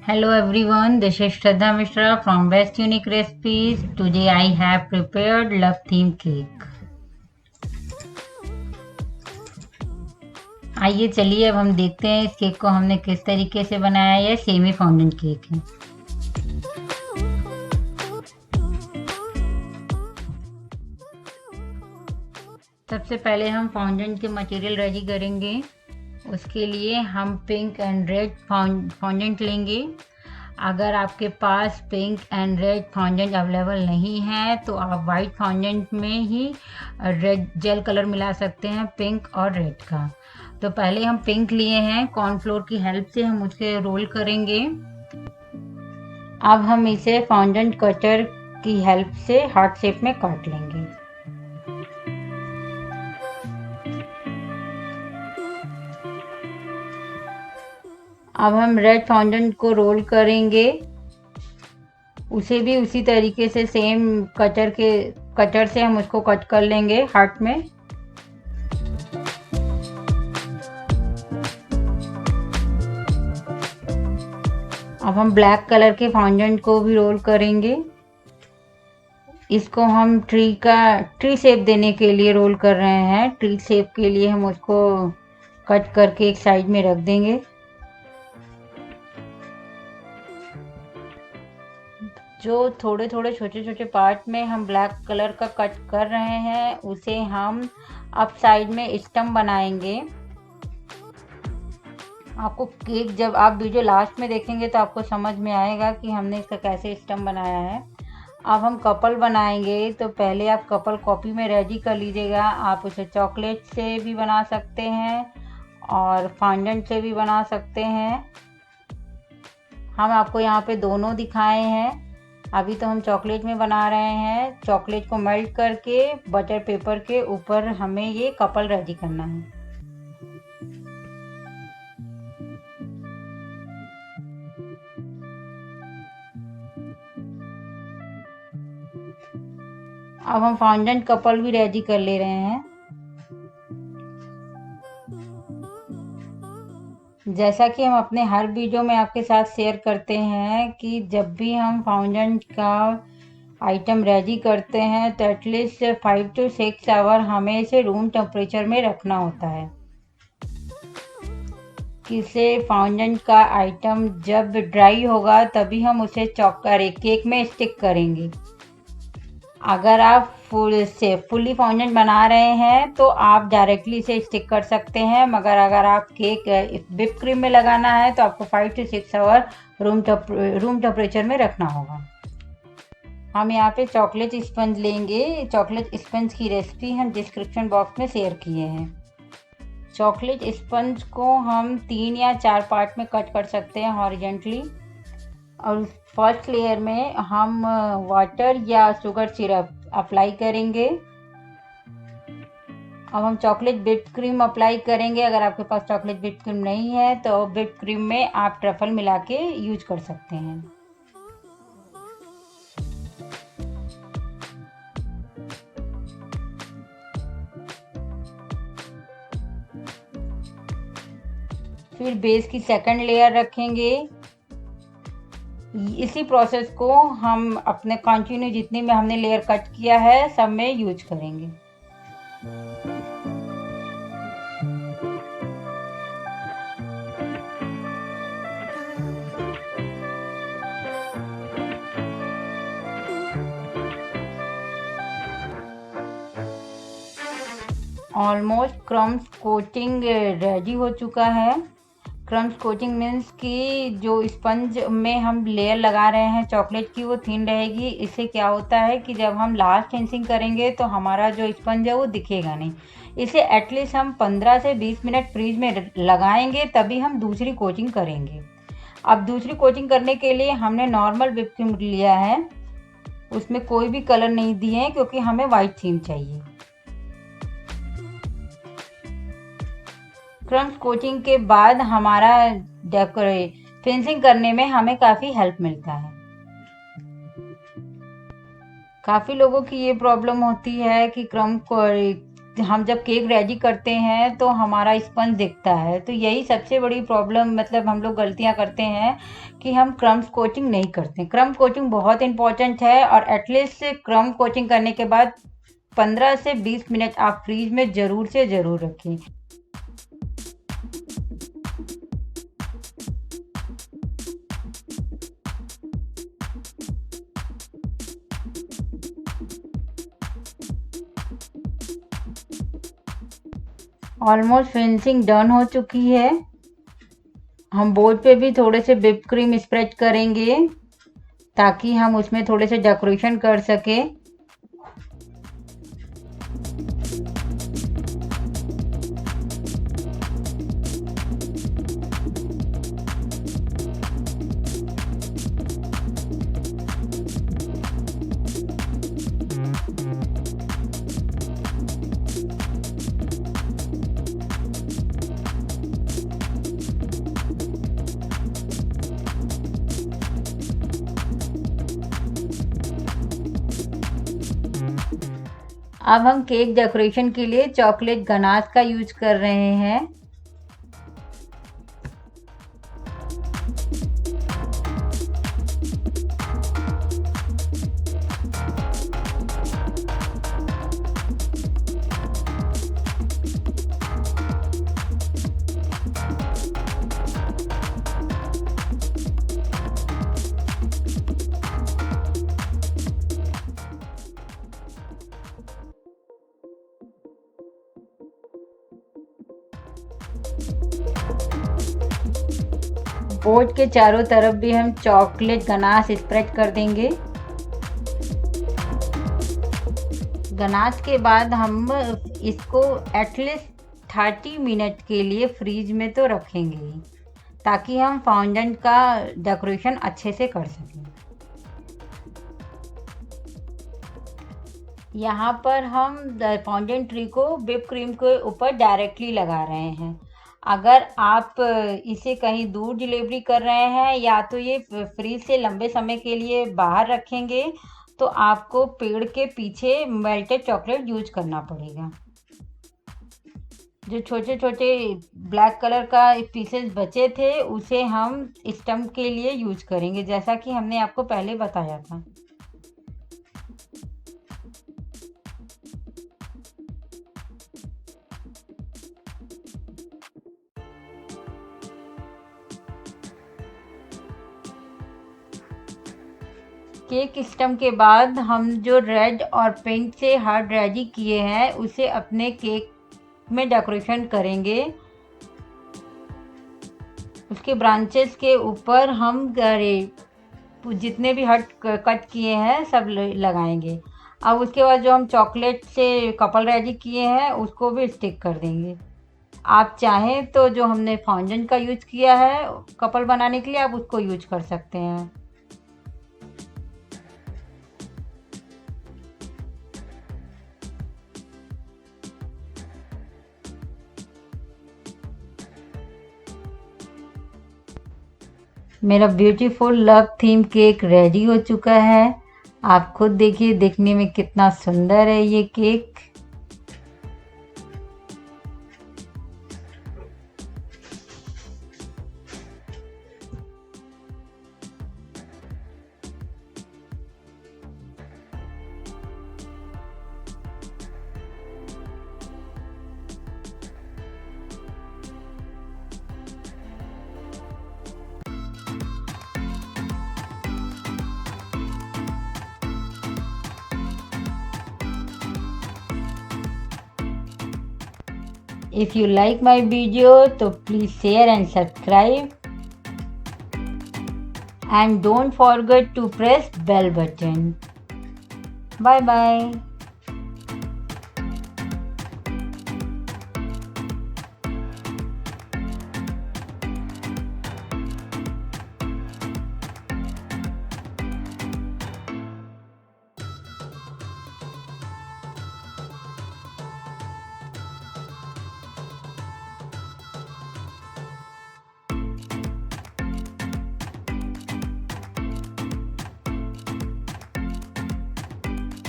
Hello everyone, this is Shraddha Mishra from Best Unique Recipes. Today I have prepared love theme cake. आइए चलिए अब हम देखते हैं इस केक को हमने किस तरीके से बनाया है। सेमी फाउंडेंट केक है। सबसे पहले हम फाउंडेंट के मटेरियल रेडी करेंगे। उसके लिए हम पिंक एंड रेड फाउंडेंट लेंगे। अगर आपके पास pink and red fondant available नहीं है तो आप वाइट फाउंडेंट में ही रेड जेल कलर मिला सकते हैं, पिंक और रेड का। तो पहले हम पिंक लिए हैं, कॉर्नफ्लोर की हेल्प से हम उसे रोल करेंगे। अब हम इसे फाउंडेंट कटर की हेल्प से हार्ट शेप में काट लेंगे। अब हम रेड फाउंडेंट को रोल करेंगे, उसे भी उसी तरीके से सेम कटर से हम उसको कट कर लेंगे हार्ट में। अब हम ब्लैक कलर के फाउंडेंट को भी रोल करेंगे। इसको हम ट्री शेप देने के लिए रोल कर रहे हैं। ट्री शेप के लिए हम उसको कट करके एक साइड में रख देंगे। जो थोड़े थोड़े छोटे छोटे पार्ट में हम ब्लैक कलर का कट कर रहे हैं उसे हम अब साइड में स्टम्प बनाएंगे। आपको केक जब आप वीडियो लास्ट में देखेंगे तो आपको समझ में आएगा कि हमने इसका कैसे स्टम्प बनाया है। अब हम कपल बनाएंगे, तो पहले आप कपल कॉपी में रेडी कर लीजिएगा। आप उसे चॉकलेट से भी बना सकते हैं और फॉन्डेंट से भी बना सकते हैं। हम आपको यहाँ पे दोनों दिखाए हैं। अभी तो हम चॉकलेट में बना रहे हैं। चॉकलेट को मेल्ट करके बटर पेपर के ऊपर हमें ये कपल रेडी करना है। अब हम फॉन्डेंट कपल भी रेडी कर ले रहे हैं। जैसा कि हम अपने हर वीडियो में आपके साथ शेयर करते हैं कि जब भी हम फाउंडेंट का आइटम रेडी करते हैं तो एटलीस्ट 5 to 6 आवर हमें इसे रूम टेम्परेचर में रखना होता है। किसे फाउंडेंट का आइटम जब ड्राई होगा तभी हम उसे केक में स्टिक करेंगे। अगर आप फुली फाउंडेंट बना रहे हैं तो आप डायरेक्टली इसे स्टिक कर सकते हैं, मगर अगर आप केक व्हिप क्रीम में लगाना है तो आपको 5 to 6 आवर रूम टेम्परेचर में रखना होगा। हम यहाँ पे चॉकलेट स्पंज लेंगे। चॉकलेट स्पंज की रेसिपी हम डिस्क्रिप्शन बॉक्स में शेयर किए हैं। चॉकलेट स्पंज को हम 3 या 4 पार्ट में कट कर सकते हैं हॉरिजॉन्टली। और फर्स्ट लेयर में हम वाटर या शुगर सिरप अप्लाई करेंगे। अब हम चॉकलेट व्हिप क्रीम अप्लाई करेंगे। अगर आपके पास चॉकलेट व्हिप क्रीम नहीं है तो व्हिप क्रीम में आप ट्रफल मिला के यूज कर सकते हैं। फिर बेस की सेकंड लेयर रखेंगे। इसी प्रोसेस को हम अपने कंटिन्यू जितनी में हमने लेयर कट किया है सब में यूज करेंगे। ऑलमोस्ट क्रम्स कोटिंग रेडी हो चुका है। क्रम्स कोटिंग मीन्स कि जो स्पंज में हम लेयर लगा रहे हैं चॉकलेट की वो थिन रहेगी। इससे क्या होता है कि जब हम लास्ट फिनिशिंग करेंगे तो हमारा जो स्पंज है वो दिखेगा नहीं। इसे एटलीस्ट हम 15 से 20 मिनट फ्रीज में लगाएंगे तभी हम दूसरी कोटिंग करेंगे। अब दूसरी कोटिंग करने के लिए हमने नॉर्मल व्हिप क्रीम लिया है, उसमें कोई भी कलर नहीं दिए हैं क्योंकि हमें वाइट थीम चाहिए। क्रम्स कोटिंग के बाद हमारा फिनिशिंग करने में हमें काफ़ी हेल्प मिलता है। काफ़ी लोगों की ये प्रॉब्लम होती है कि हम जब केक रेडी करते हैं तो हमारा स्पंज दिखता है। तो यही सबसे बड़ी प्रॉब्लम, मतलब हम लोग गलतियां करते हैं कि हम क्रम्स कोटिंग नहीं करते। क्रम्ब कोटिंग बहुत इंपॉर्टेंट है, और एटलीस्ट क्रम्ब कोटिंग करने के बाद 15 से 20 मिनट आप फ्रीज में ज़रूर से ज़रूर रखें। ऑलमोस्ट फिनिशिंग डन हो चुकी है। हम बोर्ड पे भी थोड़े से व्हिप क्रीम स्प्रेड करेंगे ताकि हम उसमें थोड़े से डेकोरेशन कर सकें। अब हम केक डेकोरेशन के लिए चॉकलेट गनाश का यूज कर रहे हैं। बोर्ड के चारों तरफ भी हम चॉकलेट गनाश स्प्रेड कर देंगे। गनाश के बाद हम इसको एटलीस्ट 30 मिनट के लिए फ्रीज में तो रखेंगे ताकि हम फाउंटेन का डेकोरेशन अच्छे से कर सकें। यहाँ पर हम फाउंटेन ट्री को व्हिप क्रीम के ऊपर डायरेक्टली लगा रहे हैं। अगर आप इसे कहीं दूर डिलीवरी कर रहे हैं या तो ये फ्रीज से लंबे समय के लिए बाहर रखेंगे तो आपको पेड़ के पीछे मेल्टेड चॉकलेट यूज करना पड़ेगा। जो छोटे छोटे ब्लैक कलर का पीसेस बचे थे उसे हम स्टम्प के लिए यूज करेंगे, जैसा कि हमने आपको पहले बताया था। केक स्टम्प के बाद हम जो रेड और पिंक से हार्ट रेडी किए हैं उसे अपने केक में डेकोरेशन करेंगे। उसके ब्रांचेस के ऊपर हम जितने भी हार्ट कट किए हैं सब लगाएंगे। अब उसके बाद जो हम चॉकलेट से कपल रेडी किए हैं उसको भी स्टिक कर देंगे। आप चाहें तो जो हमने फाउंटेन का यूज किया है कपल बनाने के लिए आप उसको यूज कर सकते हैं। मेरा beautiful love theme cake ready हो चुका है। आप खुद देखिए देखने में कितना सुंदर है ये cake. If you like my video, so please share and subscribe. And don't forget to press bell button. Bye bye.